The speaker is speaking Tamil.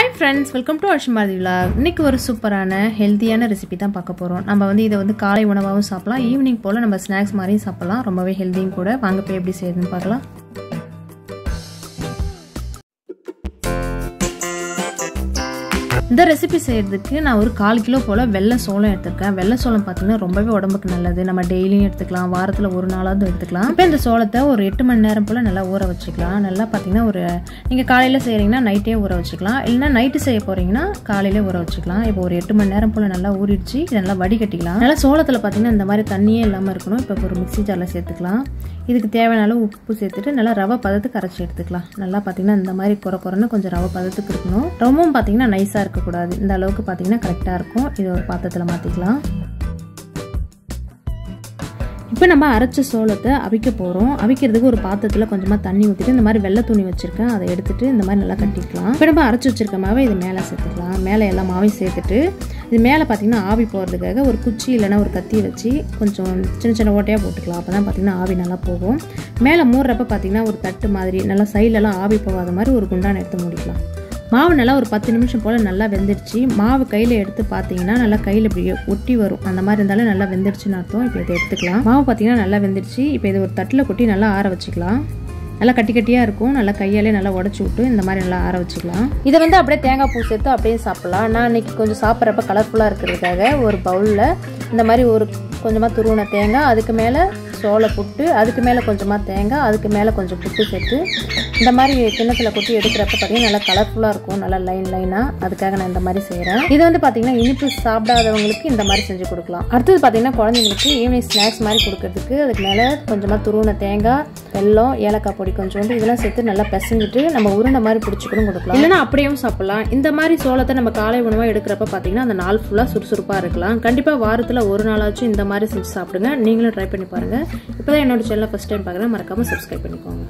Hi friends, welcome to ashwinbharathivlog. இன்னைக்கு ஒரு சூப்பரான ஹெல்தியான ரெசிபி தான் பார்க்க போறோம். நம்ம இத காலை உணவாவும் சாப்பிடலாம், ஈவினிங் போல நம்ம ஸ்நாக்ஸ் மாதிரியும் சாப்பிடலாம். ரொம்பவே ஹெல்தியும் கூட. வாங்க போய் எப்படி செய்யணும்னு பார்க்கலாம். இந்த ரெசிபி செய்யறதுக்கு நான் ஒரு 1/4 கிலோ போல வெள்ளை சோளம் எடுத்துர்க்கேன். வெள்ளை சோளம் பாத்தீங்கன்னா ரொம்பவே உடம்புக்கு நல்லது. நம்ம டெய்லியும் எடுத்துக்கலாம், வாரத்துல ஒரு நாளாவது எடுத்துக்கலாம். இப்போ இந்த சோளத்தை ஒரு 8 மணி நேரம் போல நல்லா ஊற வச்சுக்கலாம். நல்லா பாத்தீங்கன்னா ஒரு நீங்க காலையில செய்றீங்கன்னா நைட்டே ஊற வச்சுக்கலாம், இல்லனா நைட் செய்ய போறீங்கன்னா காலையில ஊற வச்சுக்கலாம். இப்போ ஒரு 8 மணி நேரம் போல நல்லா ஊறிடுச்சு. இத நல்லா வடிகட்டிக்கலாம். நல்லா சோளத்துல பாத்தீங்கன்னா இந்த மாதிரி தண்ணியே இல்லாம இருக்கணும். இப்போ ஒரு மிக்ஸி ஜார்ல சேர்த்துக்கலாம். இதுக்கு தேவையான அளவு உப்பு சேர்த்துட்டு நல்லா ரவை பதத்துக்கு அரைச்சி எடுத்துக்கலாம். நல்லா பாத்தீங்கன்னா இந்த மாதிரி கொரன்னு கொஞ்சம் ரவை பதத்துக்கு இருக்கணும். ரொம்பவும் பாத்தீங்கன்னா நைஸா இருக்க கூடாது. இந்த அளவுக்கு பாத்தீங்கன்னா கரெக்டா இருக்கும். இது ஒரு பாத்திரத்துல மாத்திக்கலாம். இப்போ நம்ம அரைச்ச சோளத்தை அவிக்க போறோம். அவிக்கிறதுக்கு ஒரு பாத்திரத்துல கொஞ்சமா தண்ணி ஊத்திட்டு இந்த மாதிரி வெள்ளை துணி வச்சிருக்கேன், அதை எடுத்துட்டு இந்த மாதிரி நல்லா கட்டிக்கலாம். இப்போ நம்ம அரைச்சு வச்சிருக்க மாவை இது மேல சேர்த்துக்கலாம். மேல எல்லா மாவையும் சேர்த்துட்டு இது மேல பாத்தீங்கன்னா ஆவி போறதுக்காக ஒரு குச்சி இல்லைன்னா ஒரு கத்தி வச்சு கொஞ்சம் சின்ன சின்ன ஓட்டையா போட்டுக்கலாம். அப்பதான் பாத்தீங்கன்னா ஆவி நல்லா போகும். மேல மூடுறப்ப பாத்தீங்கன்னா ஒரு தட்டு மாதிரி நல்லா சைட்ல எல்லாம் ஆவி போகாத மாதிரி ஒரு குண்டான எடுத்து மூடிக்கலாம். மாவு நல்லா ஒரு 10 நிமிஷம் போல நல்லா வெந்துடுச்சு. மாவு கையில எடுத்து பாத்தீங்கன்னா நல்லா கையில இப்படி ஒட்டி வரும். அந்த மாதிரி இருந்தாலும் நல்லா வெந்துடுச்சுன்னு அர்த்தம். இப்போ இதை எடுத்துக்கலாம். மாவு பாத்தீங்கன்னா நல்லா வெந்துடுச்சு. இப்போ இதை ஒரு தட்டுல கொட்டி நல்லா ஆற வச்சுக்கலாம். நல்லா கட்டி கட்டியா இருக்கும். நல்லா கையாலே நல்லா உடச்சு விட்டு இந்த மாதிரி நல்லா ஆற வச்சுக்கலாம். இதை அப்படியே தேங்காய் பூ சேர்த்து அப்படியே சாப்பிடலாம். நான் இன்னைக்கு கொஞ்சம் சாப்பிட்றப்ப கலர்ஃபுல்லா இருக்கிறதுக்காக ஒரு பவுல்ல இந்த மாதிரி ஒரு கொஞ்சமா துருவின தேங்காய், அதுக்கு மேல சோள புட்டு, அதுக்கு மேல கொஞ்சமா தேங்காய், அதுக்கு மேல கொஞ்சம் புட்டு சேர்த்து இந்த மாதிரி கிண்ணத்துல கொட்டி எடுக்கிறப்ப பார்த்தீங்கன்னா நல்லா கலர்ஃபுல்லா இருக்கும். நல்லா லைனா. அதுக்காக நான் இந்த மாதிரி செய்யறேன். இது பாத்தீங்கன்னா இனிப்பு சாப்பிடாதவங்களுக்கு இந்த மாதிரி செஞ்சு கொடுக்கலாம். அடுத்தது பாத்தீங்கன்னா குழந்தைங்களுக்கு ஈவினிங் ஸ்நாக்ஸ் மாதிரி கொடுக்கறதுக்கு அதுக்கு மேல கொஞ்சமா துருவின தேங்காய், வெல்லம், ஏலக்காய் பொடி கொஞ்சோண்டு இதெல்லாம் சேர்த்து நல்லா பிசைஞ்சிட்டு நம்ம உருண்டை மாதிரி பிடிச்சிக்கணும் கொடுக்கலாம். இல்லைன்னா அப்படியும் சாப்பிடலாம். இந்த மாதிரி சோளத்தை நம்ம காலை உணவா எடுக்கிறப்ப பாத்தீங்கன்னா அந்த நாள் ஃபுல்லா சுறுசுறுப்பா இருக்கலாம். கண்டிப்பா வாரத்துல ஒரு நாளாச்சும் இந்த மாதிரி செஞ்சு சாப்பிடுங்க. நீங்களும் ட்ரை பண்ணி பாருங்க. இப்பதான் என்னோட சேனலை ஃபர்ஸ்ட் டைம் பாக்குறேன், மறக்காம சப்ஸ்கிரைப் பண்ணிக்கோங்க.